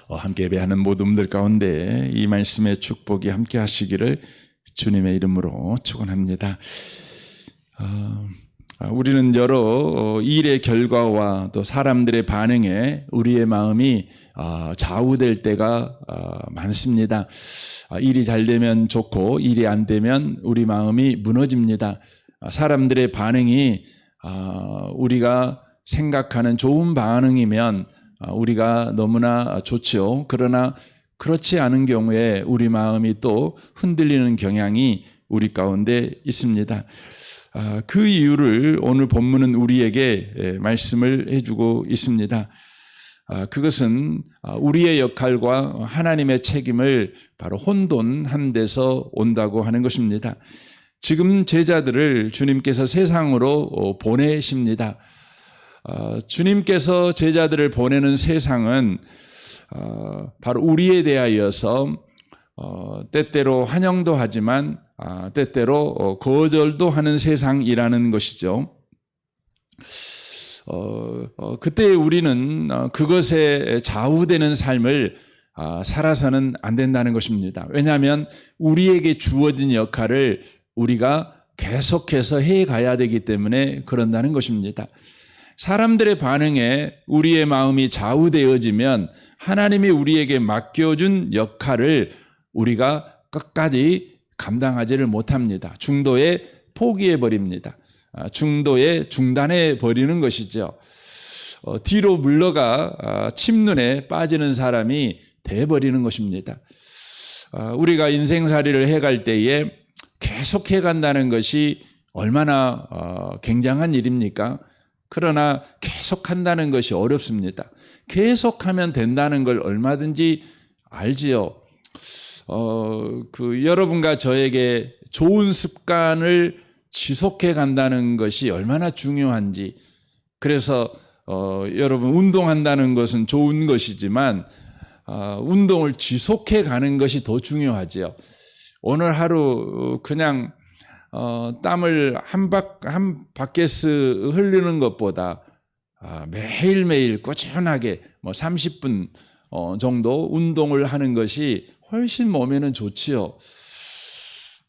함께 예배하는 모든 분들 가운데 이 말씀의 축복이 함께 하시기를 주님의 이름으로 축원합니다. 우리는 여러 일의 결과와 또 사람들의 반응에 우리의 마음이 좌우될 때가 많습니다. 일이 잘 되면 좋고 일이 안 되면 우리 마음이 무너집니다. 사람들의 반응이 우리가 생각하는 좋은 반응이면 우리가 너무나 좋죠. 그러나 그렇지 않은 경우에 우리 마음이 또 흔들리는 경향이 우리 가운데 있습니다. 그 이유를 오늘 본문은 우리에게 말씀을 해주고 있습니다. 그것은 우리의 역할과 하나님의 책임을 바로 혼돈한 데서 온다고 하는 것입니다. 지금 제자들을 주님께서 세상으로 보내십니다. 주님께서 제자들을 보내는 세상은 바로 우리에 대하여서 때때로 환영도 하지만 때때로 거절도 하는 세상이라는 것이죠. 그때 우리는 그것에 좌우되는 삶을 살아서는 안 된다는 것입니다. 왜냐하면 우리에게 주어진 역할을 우리가 계속해서 해가야 되기 때문에 그런다는 것입니다. 사람들의 반응에 우리의 마음이 좌우되어지면 하나님이 우리에게 맡겨준 역할을 우리가 끝까지 감당하지를 못합니다. 중도에 포기해버립니다. 중도에 중단해버리는 것이죠. 뒤로 물러가 침눈에 빠지는 사람이 돼버리는 것입니다. 우리가 인생살이를 해갈 때에 계속 해간다는 것이 얼마나 굉장한 일입니까? 그러나 계속한다는 것이 어렵습니다. 계속하면 된다는 걸 얼마든지 알지요. 여러분과 저에게 좋은 습관을 지속해 간다는 것이 얼마나 중요한지. 그래서 여러분 운동한다는 것은 좋은 것이지만 운동을 지속해 가는 것이 더 중요하지요. 오늘 하루 그냥 땀을 한 바켓스 흘리는 것보다 매일매일 꾸준하게 30분 정도 운동을 하는 것이 훨씬 몸에는 좋지요.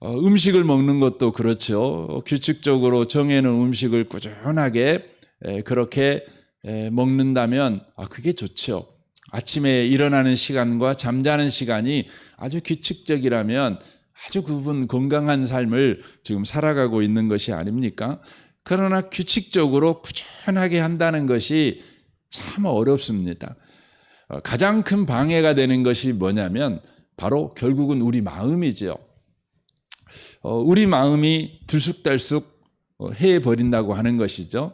음식을 먹는 것도 그렇죠. 규칙적으로 정해놓은 음식을 꾸준하게 그렇게 먹는다면 그게 좋죠. 아침에 일어나는 시간과 잠자는 시간이 아주 규칙적이라면 아주 그분 건강한 삶을 지금 살아가고 있는 것이 아닙니까? 그러나 규칙적으로 꾸준하게 한다는 것이 참 어렵습니다. 가장 큰 방해가 되는 것이 뭐냐면 바로 결국은 우리 마음이죠. 우리 마음이 들쑥달쑥 해버린다고 하는 것이죠.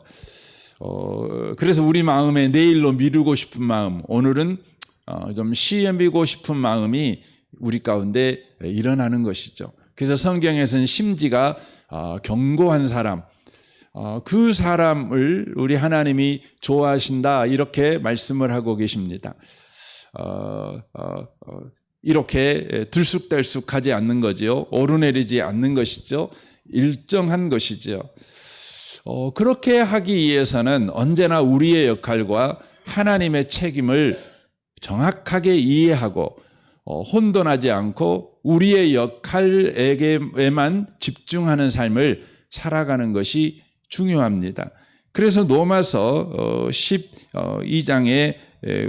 그래서 우리 마음에 내일로 미루고 싶은 마음, 오늘은 좀 쉬어비고 싶은 마음이 우리 가운데 일어나는 것이죠. 그래서 성경에서는 심지가 견고한 사람, 그 사람을 우리 하나님이 좋아하신다 이렇게 말씀을 하고 계십니다. 이렇게 들쑥달쑥하지 않는 거죠. 오르내리지 않는 것이죠. 일정한 것이죠. 그렇게 하기 위해서는 언제나 우리의 역할과 하나님의 책임을 정확하게 이해하고 혼돈하지 않고 우리의 역할에게만 집중하는 삶을 살아가는 것이 중요합니다. 그래서 로마서 12장에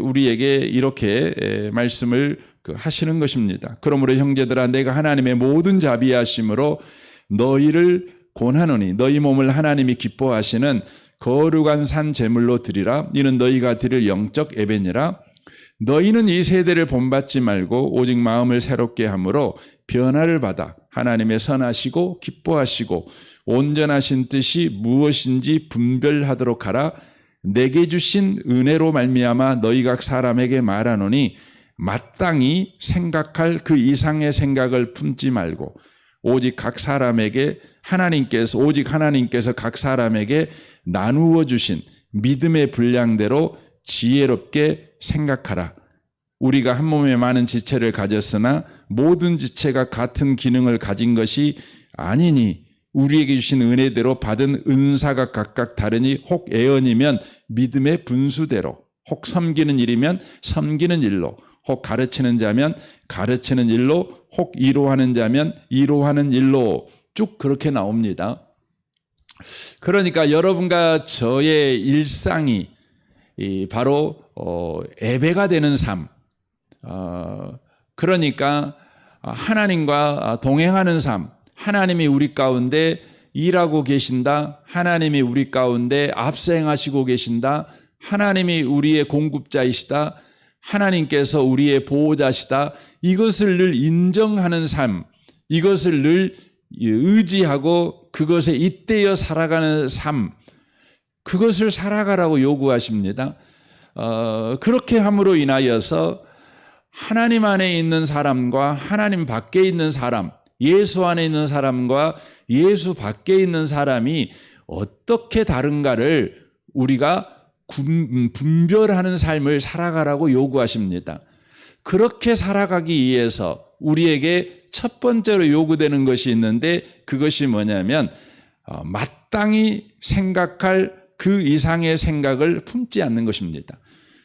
우리에게 이렇게 말씀을 하시는 것입니다. 그러므로 형제들아 내가 하나님의 모든 자비하심으로 너희를 권하노니 너희 몸을 하나님이 기뻐하시는 거룩한 산 제물로 드리라. 이는 너희가 드릴 영적 예배니라. 너희는 이 세대를 본받지 말고 오직 마음을 새롭게 함으로 변화를 받아 하나님의 선하시고 기뻐하시고 온전하신 뜻이 무엇인지 분별하도록 하라. 내게 주신 은혜로 말미암아 너희 각 사람에게 말하노니 마땅히 생각할 그 이상의 생각을 품지 말고 오직 하나님께서 각 사람에게 나누어 주신 믿음의 분량대로 지혜롭게 생각하라. 우리가 한 몸에 많은 지체를 가졌으나 모든 지체가 같은 기능을 가진 것이 아니니 우리에게 주신 은혜대로 받은 은사가 각각 다르니 혹 애언이면 믿음의 분수대로, 혹 섬기는 일이면 섬기는 일로, 혹 가르치는 자면 가르치는 일로, 혹 이로하는 자면 이로하는 일로, 쭉 그렇게 나옵니다. 그러니까 여러분과 저의 일상이 바로 예배가 되는 삶, 그러니까 하나님과 동행하는 삶, 하나님이 우리 가운데 일하고 계신다, 하나님이 우리 가운데 앞서행하시고 계신다, 하나님이 우리의 공급자이시다, 하나님께서 우리의 보호자시다, 이것을 늘 인정하는 삶, 이것을 늘 의지하고 그것에 잇대어 살아가는 삶, 그것을 살아가라고 요구하십니다. 그렇게 함으로 인하여서 하나님 안에 있는 사람과 하나님 밖에 있는 사람, 예수 안에 있는 사람과 예수 밖에 있는 사람이 어떻게 다른가를 우리가 분별하는 삶을 살아가라고 요구하십니다. 그렇게 살아가기 위해서 우리에게 첫 번째로 요구되는 것이 있는데, 그것이 뭐냐면 마땅히 생각할 그 이상의 생각을 품지 않는 것입니다.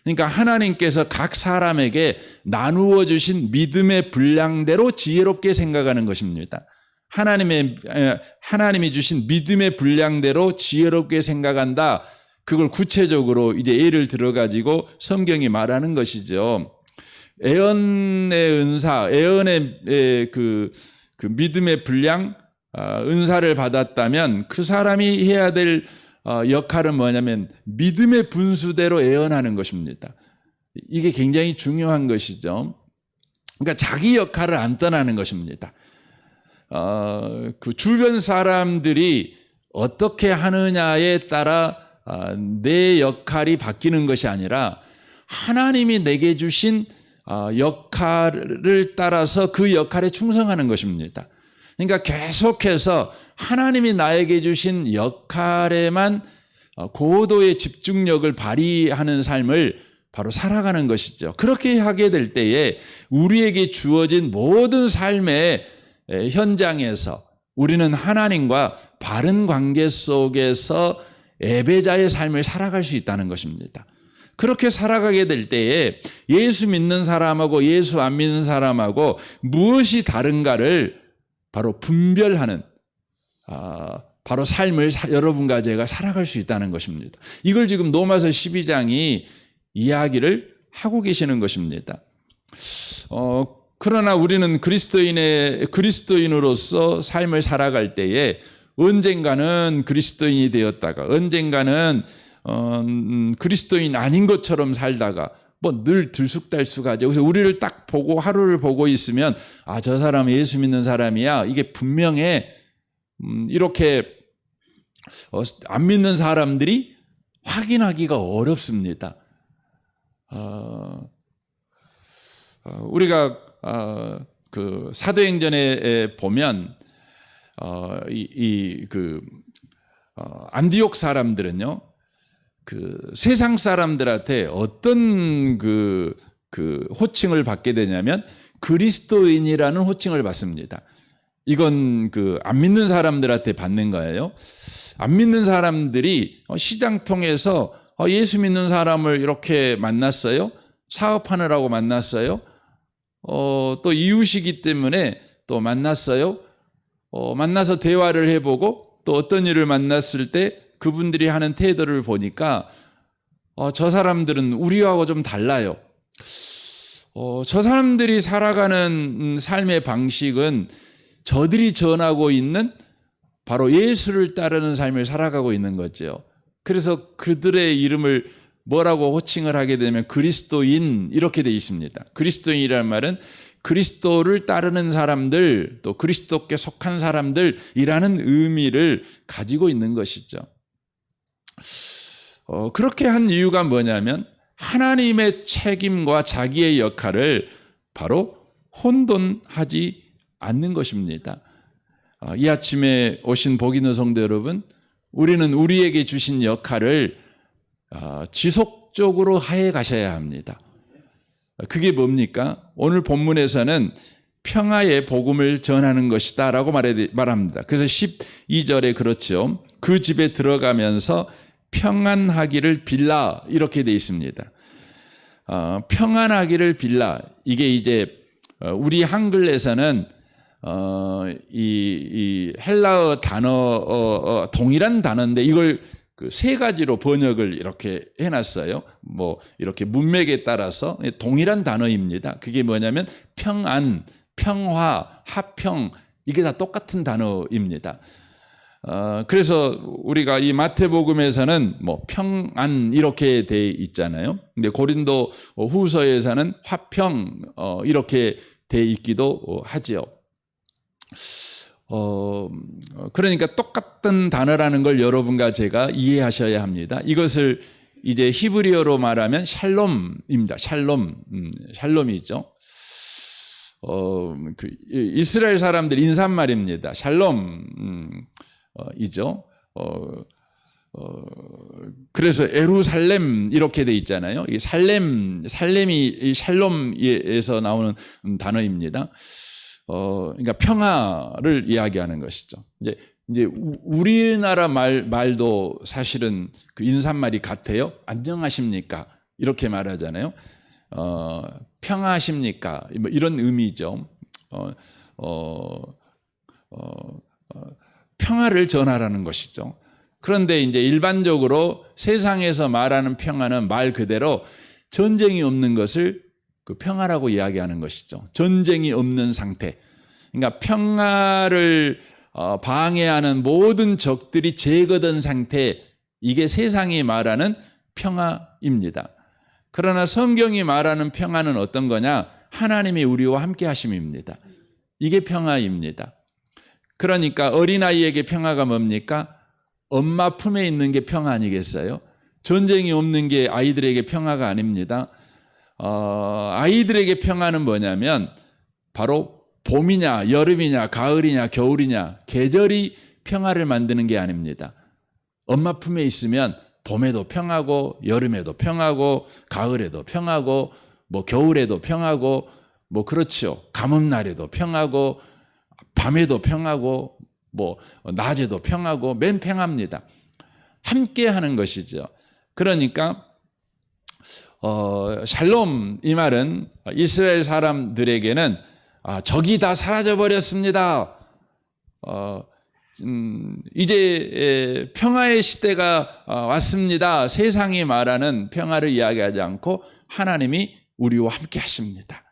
그러니까 하나님께서 각 사람에게 나누어 주신 믿음의 분량대로 지혜롭게 생각하는 것입니다. 하나님이 주신 믿음의 분량대로 지혜롭게 생각한다. 그걸 구체적으로 이제 예를 들어가지고 성경이 말하는 것이죠. 애언의 은사, 애언의 그 믿음의 분량, 은사를 받았다면 그 사람이 해야 될 역할은 뭐냐면 믿음의 분수대로 애언하는 것입니다. 이게 굉장히 중요한 것이죠. 그러니까 자기 역할을 안 떠나는 것입니다. 그 주변 사람들이 어떻게 하느냐에 따라 내 역할이 바뀌는 것이 아니라 하나님이 내게 주신 역할을 따라서 그 역할에 충성하는 것입니다. 그러니까 계속해서 하나님이 나에게 주신 역할에만 고도의 집중력을 발휘하는 삶을 바로 살아가는 것이죠. 그렇게 하게 될 때에 우리에게 주어진 모든 삶의 현장에서 우리는 하나님과 바른 관계 속에서 예배자의 삶을 살아갈 수 있다는 것입니다. 그렇게 살아가게 될 때에 예수 믿는 사람하고 예수 안 믿는 사람하고 무엇이 다른가를 바로 분별하는 바로 삶을 여러분과 제가 살아갈 수 있다는 것입니다. 이걸 지금 로마서 12장이 이야기를 하고 계시는 것입니다. 그러나 우리는 그리스도인으로서 삶을 살아갈 때에 언젠가는 그리스도인이 되었다가 언젠가는 그리스도인 아닌 것처럼 살다가 뭐 늘 들쑥달쑥하죠. 그래서 우리를 딱 보고 하루를 보고 있으면 저 사람은 예수 믿는 사람이야. 이게 분명해. 이렇게 안 믿는 사람들이 확인하기가 어렵습니다. 우리가 그 사도행전에 보면 안디옥 사람들은요, 그 세상 사람들한테 어떤 그 호칭을 받게 되냐면 그리스도인이라는 호칭을 받습니다. 이건 안 믿는 사람들한테 받는 거예요. 안 믿는 사람들이 시장통에서 예수 믿는 사람을 이렇게 만났어요. 사업하느라고 만났어요. 또 이웃이기 때문에 또 만났어요. 만나서 대화를 해보고 또 어떤 일을 만났을 때 그분들이 하는 태도를 보니까 저 사람들은 우리하고 좀 달라요. 저 사람들이 살아가는 삶의 방식은 저들이 전하고 있는 바로 예수를 따르는 삶을 살아가고 있는 거죠. 그래서 그들의 이름을 뭐라고 호칭을 하게 되면 그리스도인 이렇게 되어 있습니다. 그리스도인이라는 말은 그리스도를 따르는 사람들, 또 그리스도께 속한 사람들이라는 의미를 가지고 있는 것이죠. 그렇게 한 이유가 뭐냐면 하나님의 책임과 자기의 역할을 바로 혼돈하지 않는 것입니다. 이 아침에 오신 복 있는 성도 여러분, 우리는 우리에게 주신 역할을 지속적으로 하해 가셔야 합니다. 그게 뭡니까? 오늘 본문에서는 평화의 복음을 전하는 것이다 라고 말합니다. 그래서 12절에 그렇죠. 그 집에 들어가면서 평안하기를 빌라 이렇게 되어 있습니다. 평안하기를 빌라. 이게 이제 우리 한글에서는 이 헬라어 단어 동일한 단어인데 이걸 그 세 가지로 번역을 이렇게 해놨어요. 뭐 이렇게 문맥에 따라서 동일한 단어입니다. 그게 뭐냐면 평안, 평화, 화평 이게 다 똑같은 단어입니다. 그래서 우리가 이 마태복음에서는 뭐 평안 이렇게 돼 있잖아요. 근데 고린도 후서에서는 화평 이렇게 돼 있기도 하지요. 그러니까 똑같은 단어라는 걸 여러분과 제가 이해하셔야 합니다. 이것을 이제 히브리어로 말하면 샬롬입니다. 샬롬이죠. 이스라엘 사람들 인사말입니다. 샬롬이죠. 그래서 에루살렘 이렇게 돼 있잖아요. 이 살렘이 이 샬롬에서 나오는 단어입니다. 그러니까 평화를 이야기하는 것이죠. 이제 우리나라 말도 사실은 그 인사말이 같아요. 안녕하십니까? 이렇게 말하잖아요. 평화하십니까? 뭐 이런 의미죠. 평화를 전하라는 것이죠. 그런데 이제 일반적으로 세상에서 말하는 평화는 말 그대로 전쟁이 없는 것을 그 평화라고 이야기하는 것이죠. 전쟁이 없는 상태. 그러니까 평화를 방해하는 모든 적들이 제거된 상태, 이게 세상이 말하는 평화입니다. 그러나 성경이 말하는 평화는 어떤 거냐? 하나님이 우리와 함께 하심입니다. 이게 평화입니다. 그러니까 어린아이에게 평화가 뭡니까? 엄마 품에 있는 게 평화 아니겠어요? 전쟁이 없는 게 아이들에게 평화가 아닙니다. 아이들에게 평화는 뭐냐면 바로 봄이냐 여름이냐 가을이냐 겨울이냐 계절이 평화를 만드는 게 아닙니다. 엄마 품에 있으면 봄에도 평하고 여름에도 평하고 가을에도 평하고 뭐 겨울에도 평하고 뭐 그렇지요. 가뭄날에도 평하고 밤에도 평하고 뭐 낮에도 평하고 맨 평합니다. 함께 하는 것이죠. 그러니까 샬롬 이 말은 이스라엘 사람들에게는 적이 다 사라져 버렸습니다. 이제 평화의 시대가 왔습니다. 세상이 말하는 평화를 이야기하지 않고 하나님이 우리와 함께 하십니다.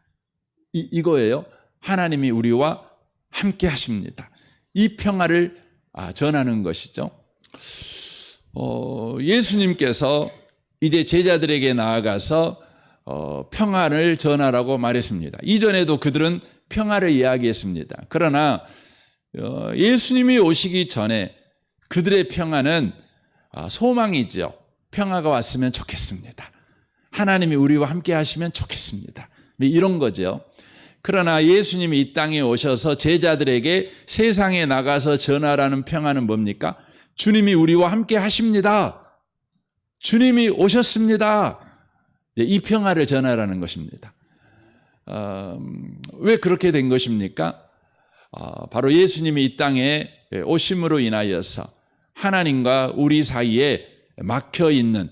이거예요. 하나님이 우리와 함께 하십니다. 이 평화를 전하는 것이죠. 예수님께서 이제 제자들에게 나아가서 평화를 전하라고 말했습니다. 이전에도 그들은 평화를 이야기했습니다. 그러나 예수님이 오시기 전에 그들의 평화는 소망이죠. 평화가 왔으면 좋겠습니다. 하나님이 우리와 함께 하시면 좋겠습니다. 이런 거죠. 그러나 예수님이 이 땅에 오셔서 제자들에게 세상에 나가서 전하라는 평화는 뭡니까? 주님이 우리와 함께 하십니다. 주님이 오셨습니다. 이 평화를 전하라는 것입니다. 왜 그렇게 된 것입니까? 바로 예수님이 이 땅에 오심으로 인하여서 하나님과 우리 사이에 막혀 있는,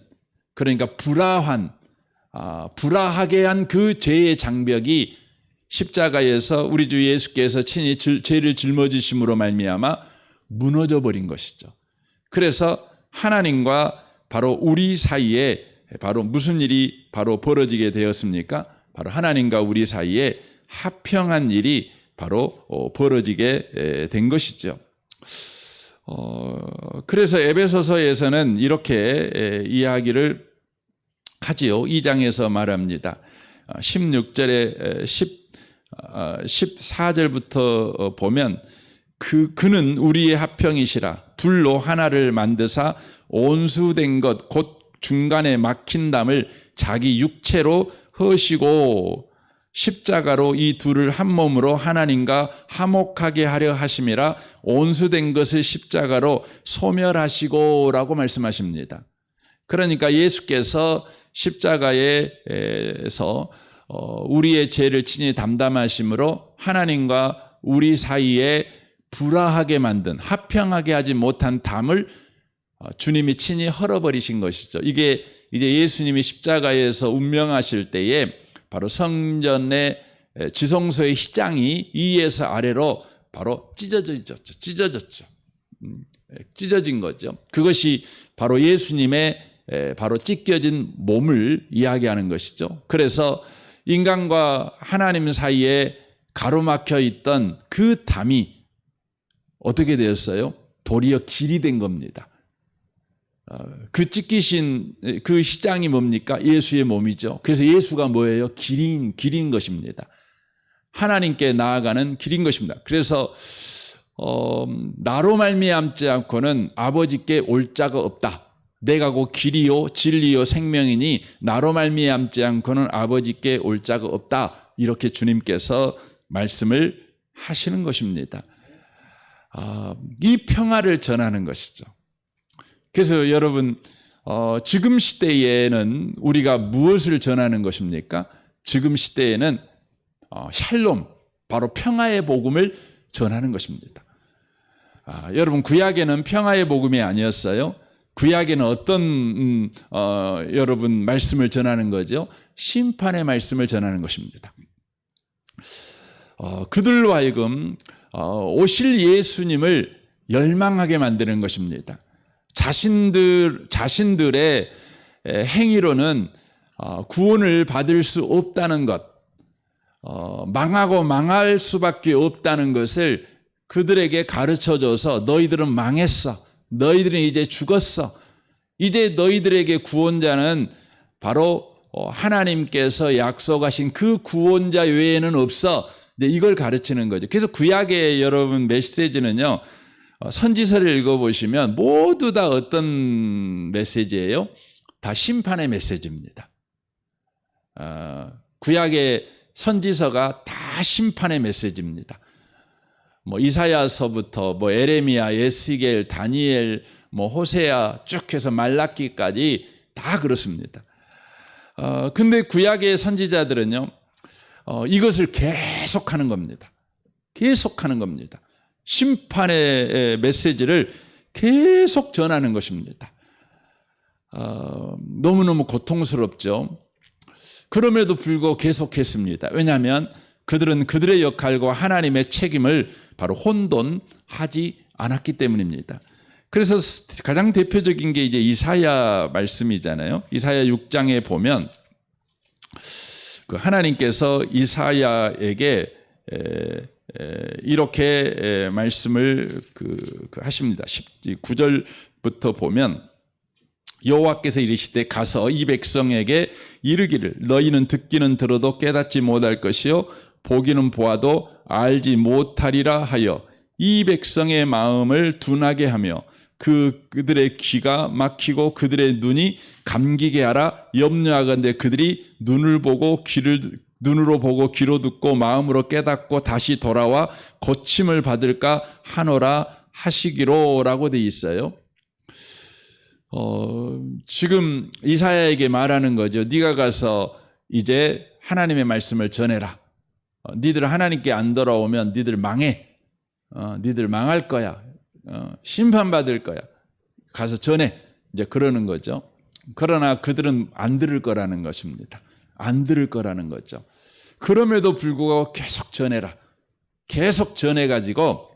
그러니까 불화하게 한 그 죄의 장벽이 십자가에서 우리 주 예수께서 친히 죄를 짊어지심으로 말미암아 무너져 버린 것이죠. 그래서 하나님과 바로 우리 사이에 바로 무슨 일이 바로 벌어지게 되었습니까? 바로 하나님과 우리 사이에 화평한 일이 바로 벌어지게 된 것이죠. 그래서 에베소서에서는 이렇게 이야기를 하지요. 2장에서 말합니다. 16절에 14절부터 보면 그는 우리의 화평이시라. 둘로 하나를 만드사 온수된 것 곧 중간에 막힌 담을 자기 육체로 허시고 십자가로 이 둘을 한 몸으로 하나님과 화목하게 하려 하심이라. 온수된 것을 십자가로 소멸하시고 라고 말씀하십니다. 그러니까 예수께서 십자가에서 우리의 죄를 친히 담당하심으로 하나님과 우리 사이에 불화하게 만든, 화평하게 하지 못한 담을 주님이 친히 헐어버리신 것이죠. 이게 이제 예수님이 십자가에서 운명하실 때에 바로 성전의 지성소의 휘장이 위에서 아래로 바로 찢어졌죠. 찢어진 거죠. 그것이 바로 예수님의 바로 찢겨진 몸을 이야기하는 것이죠. 그래서 인간과 하나님 사이에 가로막혀 있던 그 담이 어떻게 되었어요? 도리어 길이 된 겁니다. 그 찢기신 그 휘장이 뭡니까? 예수의 몸이죠. 그래서 예수가 뭐예요? 길인 것입니다. 하나님께 나아가는 길인 것입니다. 그래서 나로 말미암지 않고는 아버지께 올 자가 없다. 내가 곧 길이요 진리요 생명이니 나로 말미암지 않고는 아버지께 올 자가 없다. 이렇게 주님께서 말씀을 하시는 것입니다. 이 평화를 전하는 것이죠. 그래서 여러분 지금 시대에는 우리가 무엇을 전하는 것입니까? 지금 시대에는 샬롬, 바로 평화의 복음을 전하는 것입니다. 여러분 구약에는 평화의 복음이 아니었어요. 구약에는 어떤 여러분 말씀을 전하는 거죠? 심판의 말씀을 전하는 것입니다. 그들로 하여금 오실 예수님을 열망하게 만드는 것입니다. 자신들의 행위로는 구원을 받을 수 없다는 것, 망하고 망할 수밖에 없다는 것을 그들에게 가르쳐줘서 너희들은 망했어. 너희들은 이제 죽었어. 이제 너희들에게 구원자는 바로 하나님께서 약속하신 그 구원자 외에는 없어. 이걸 가르치는 거죠. 그래서 구약의 여러분 메시지는요. 선지서를 읽어보시면 모두 다 어떤 메시지예요? 다 심판의 메시지입니다. 구약의 선지서가 다 심판의 메시지입니다. 이사야서부터 에레미야, 에스겔, 다니엘, 호세아 쭉 해서 말라기까지 다 그렇습니다. 근데 구약의 선지자들은요, 이것을 계속하는 겁니다. 계속하는 겁니다. 심판의 메시지를 계속 전하는 것입니다. 너무너무 고통스럽죠. 그럼에도 불구하고 계속했습니다. 왜냐하면 그들은 그들의 역할과 하나님의 책임을 바로 혼돈하지 않았기 때문입니다. 그래서 가장 대표적인 게 이제 이사야 말씀이잖아요. 이사야 6장에 보면 그 하나님께서 이사야에게 이렇게 말씀을 하십니다. 9절부터 보면 여호와께서 이르시되 가서 이 백성에게 이르기를 너희는 듣기는 들어도 깨닫지 못할 것이요 보기는 보아도 알지 못하리라 하여 이 백성의 마음을 둔하게 하며 그들의 귀가 막히고 그들의 눈이 감기게 하라. 염려하건대 그들이 눈으로 보고 귀로 듣고 마음으로 깨닫고 다시 돌아와 고침을 받을까 하노라 하시기로라고 돼 있어요. 지금 이사야에게 말하는 거죠. 네가 가서 이제 하나님의 말씀을 전해라. 니들 하나님께 안 돌아오면 니들 망해. 니들 망할 거야. 심판받을 거야. 가서 전해. 이제 그러는 거죠. 그러나 그들은 안 들을 거라는 것입니다. 안 들을 거라는 거죠. 그럼에도 불구하고 계속 전해라. 계속 전해가지고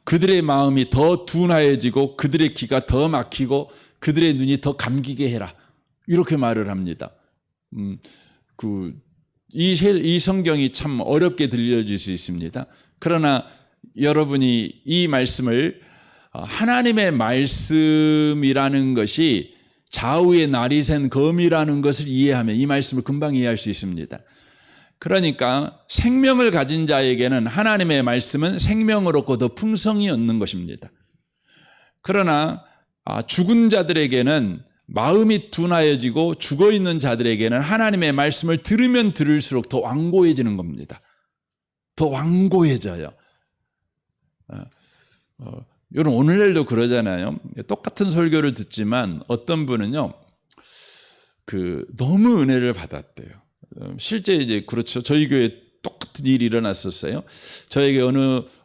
그들의 마음이 더 둔하여지고 그들의 귀가 더 막히고 그들의 눈이 더 감기게 해라. 이렇게 말을 합니다. 이 성경이 참 어렵게 들려질 수 있습니다. 그러나 여러분이 이 말씀을 하나님의 말씀이라는 것이 좌우의 날이 센 검이라는 것을 이해하면 이 말씀을 금방 이해할 수 있습니다. 그러니까 생명을 가진 자에게는 하나님의 말씀은 생명을 얻고 더 풍성히 얻는 것입니다. 그러나 죽은 자들에게는 마음이 둔하여지고 죽어있는 자들에게는 하나님의 말씀을 들으면 들을수록 더 완고해지는 겁니다. 더 완고해져요. 여러분 오늘날도 그러잖아요. 똑같은 설교를 듣지만 어떤 분은요, 너무 은혜를 받았대요. 실제 이제 그렇죠. 저희 교회에 똑같은 일이 일어났었어요. 저에게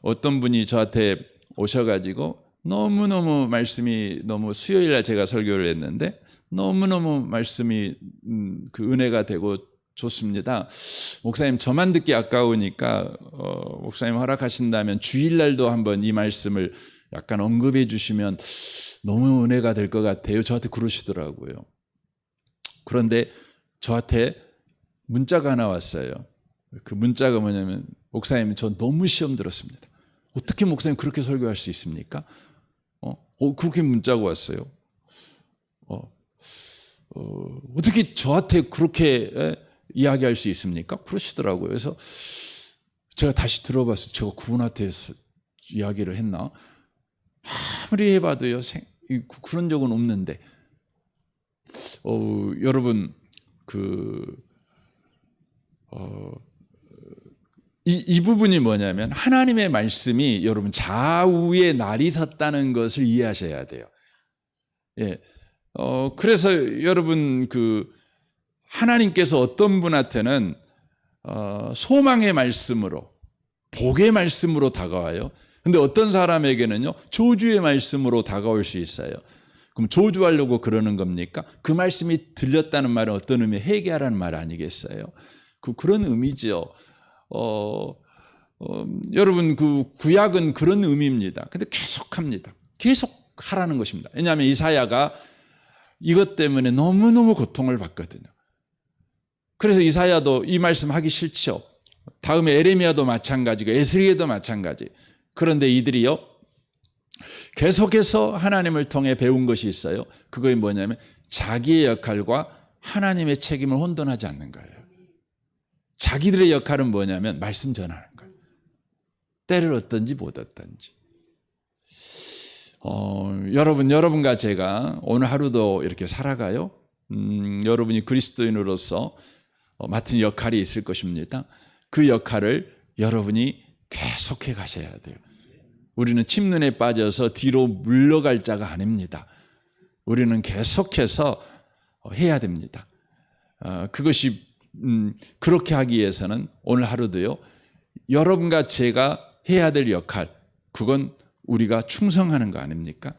어떤 분이 저한테 오셔가지고 너무너무 말씀이 너무 수요일날 제가 설교를 했는데 너무너무 말씀이 그 은혜가 되고 좋습니다. 목사님 저만 듣기 아까우니까 목사님 허락하신다면 주일날도 한번 이 말씀을 약간 언급해 주시면 너무 은혜가 될 것 같아요. 저한테 그러시더라고요. 그런데 저한테 문자가 하나 왔어요. 그 문자가 뭐냐면 목사님 저 너무 시험 들었습니다. 어떻게 목사님 그렇게 설교할 수 있습니까? 그렇게 문자가 왔어요. 어떻게 저한테 그렇게 이야기할 수 있습니까? 그러시더라고요. 그래서 제가 다시 들어봤어요. 제가 그분한테 이야기를 했나? 아무리 해봐도요, 그런 적은 없는데. 여러분, 이 부분이 뭐냐면 하나님의 말씀이 여러분 좌우에 날이 섰다는 것을 이해하셔야 돼요. 예. 그래서 여러분 하나님께서 어떤 분한테는 소망의 말씀으로 복의 말씀으로 다가와요. 근데 어떤 사람에게는요 저주의 말씀으로 다가올 수 있어요. 그럼 저주하려고 그러는 겁니까? 그 말씀이 들렸다는 말은 어떤 의미? 회개하라는 말 아니겠어요? 그런 의미죠. 여러분 구약은 그런 의미입니다. 근데 계속합니다. 계속 하라는 것입니다. 왜냐하면 이사야가 이것 때문에 너무너무 고통을 받거든요. 그래서 이사야도 이 말씀 하기 싫죠. 다음에 에레미야도 마찬가지고 에스겔도 마찬가지. 그런데 이들이요 계속해서 하나님을 통해 배운 것이 있어요. 그게 뭐냐면 자기의 역할과 하나님의 책임을 혼돈하지 않는 거예요. 자기들의 역할은 뭐냐면 말씀 전하는 거예요. 때를 얻든지 못 얻든지. 여러분과 제가 오늘 하루도 이렇게 살아가요. 여러분이 그리스도인으로서 맡은 역할이 있을 것입니다. 그 역할을 여러분이 계속해 가셔야 돼요. 우리는 침눈에 빠져서 뒤로 물러갈 자가 아닙니다. 우리는 계속해서 해야 됩니다. 그것이 그렇게 하기 위해서는 오늘 하루도요. 여러분과 제가 해야 될 역할, 그건 우리가 충성하는 거 아닙니까?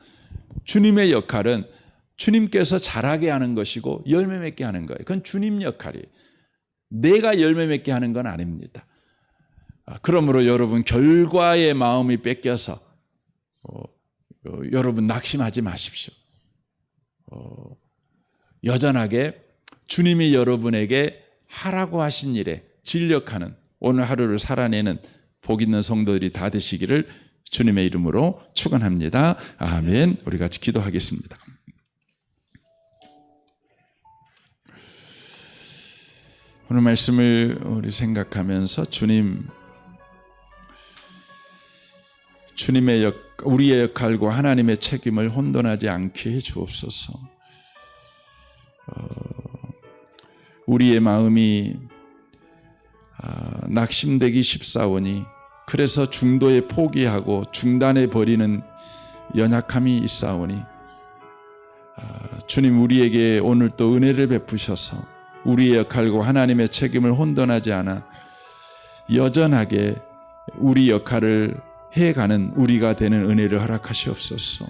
주님의 역할은 주님께서 잘하게 하는 것이고 열매 맺게 하는 거예요. 그건 주님 역할이에요. 내가 열매 맺게 하는 건 아닙니다. 그러므로 여러분 결과의 마음이 뺏겨서 여러분 낙심하지 마십시오. 여전하게 주님이 여러분에게 하라고 하신 일에 진력하는 오늘 하루를 살아내는 복 있는 성도들이 다 되시기를 주님의 이름으로 축원합니다. 아멘. 우리 같이 기도하겠습니다. 오늘 말씀을 우리 생각하면서 주님의 우리의 역할과 하나님의 책임을 혼돈하지 않게 해 주옵소서. 우리의 마음이 낙심되기 쉽사오니 그래서 중도에 포기하고 중단해 버리는 연약함이 있사오니 주님 우리에게 오늘 또 은혜를 베푸셔서 우리의 역할과 하나님의 책임을 혼돈하지 않아 여전하게 우리 역할을 해가는 우리가 되는 은혜를 허락하시옵소서.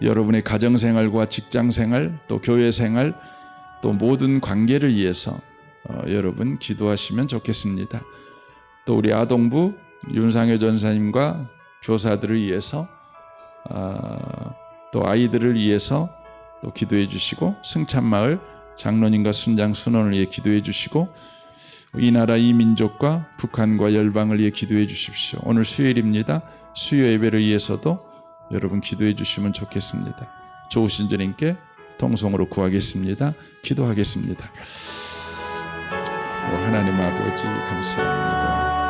여러분의 가정생활과 직장생활 또 교회생활 또 모든 관계를 위해서 여러분 기도하시면 좋겠습니다. 또 우리 아동부 윤상효 전사님과 교사들을 위해서 또 아이들을 위해서 또 기도해 주시고 승찬마을 장로님과 순장 순원을 위해 기도해 주시고 이 나라 이 민족과 북한과 열방을 위해 기도해 주십시오. 오늘 수요일입니다. 수요 예배를 위해서도 여러분 기도해 주시면 좋겠습니다. 좋으신 주님께 통성으로 구하겠습니다. 기도하겠습니다. 하나님 아버지 감사합니다.